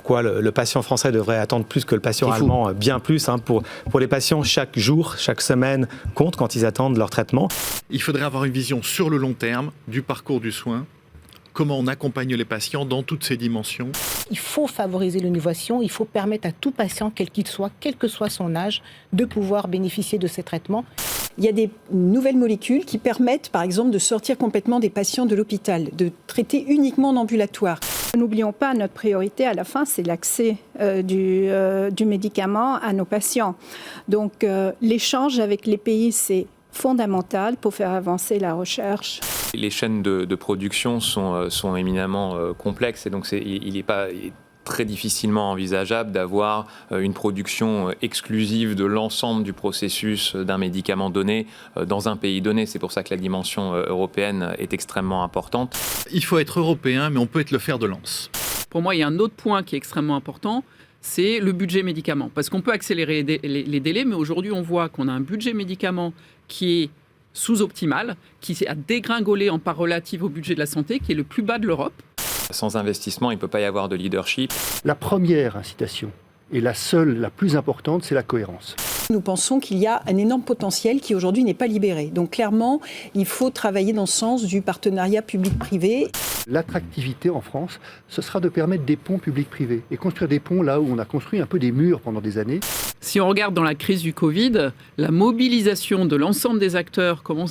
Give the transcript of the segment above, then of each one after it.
pourquoi le patient français devrait attendre plus que le patient allemand, bien plus. Pour les patients, chaque jour, chaque semaine compte quand ils attendent leur traitement. Il faudrait avoir une vision sur le long terme du parcours du soin. Comment on accompagne les patients dans toutes ces dimensions. Il faut favoriser l'innovation, il faut permettre à tout patient, quel qu'il soit, quel que soit son âge, de pouvoir bénéficier de ces traitements. Il y a des nouvelles molécules qui permettent, par exemple, de sortir complètement des patients de l'hôpital, de traiter uniquement en ambulatoire. N'oublions pas, notre priorité à la fin, c'est l'accès du médicament à nos patients. Donc, l'échange avec les pays, c'est fondamental pour faire avancer la recherche. Les chaînes de production sont éminemment complexes et donc il n'est pas très difficilement envisageable d'avoir une production exclusive de l'ensemble du processus d'un médicament donné dans un pays donné. C'est pour ça que la dimension européenne est extrêmement importante. Il faut être européen, mais on peut être le fer de lance. Pour moi, il y a un autre point qui est extrêmement important, c'est le budget médicament. Parce qu'on peut accélérer les délais, mais aujourd'hui, on voit qu'on a un budget médicament qui est sous-optimal, qui a dégringolé en part relative au budget de la santé, qui est le plus bas de l'Europe. Sans investissement, il ne peut pas y avoir de leadership. La première incitation, et la seule, la plus importante, c'est la cohérence. Nous pensons qu'il y a un énorme potentiel qui aujourd'hui n'est pas libéré. Donc clairement, il faut travailler dans ce sens du partenariat public-privé. L'attractivité en France, ce sera de permettre des ponts publics-privés et construire des ponts là où on a construit un peu des murs pendant des années. Si on regarde dans la crise du Covid, la mobilisation de l'ensemble des acteurs, comment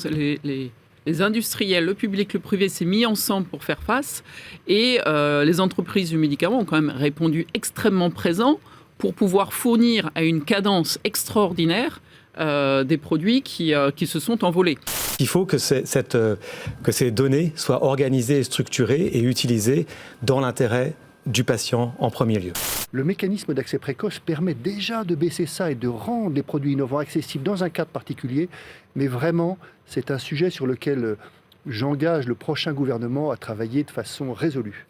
les industriels, le public, le privé s'est mis ensemble pour faire face et les entreprises du médicament ont quand même répondu extrêmement présents pour pouvoir fournir à une cadence extraordinaire des produits qui se sont envolés. Il faut que ces données soient organisées et structurées et utilisées dans l'intérêt du patient en premier lieu. Le mécanisme d'accès précoce permet déjà de baisser ça et de rendre les produits innovants accessibles dans un cadre particulier, mais vraiment, c'est un sujet sur lequel j'engage le prochain gouvernement à travailler de façon résolue.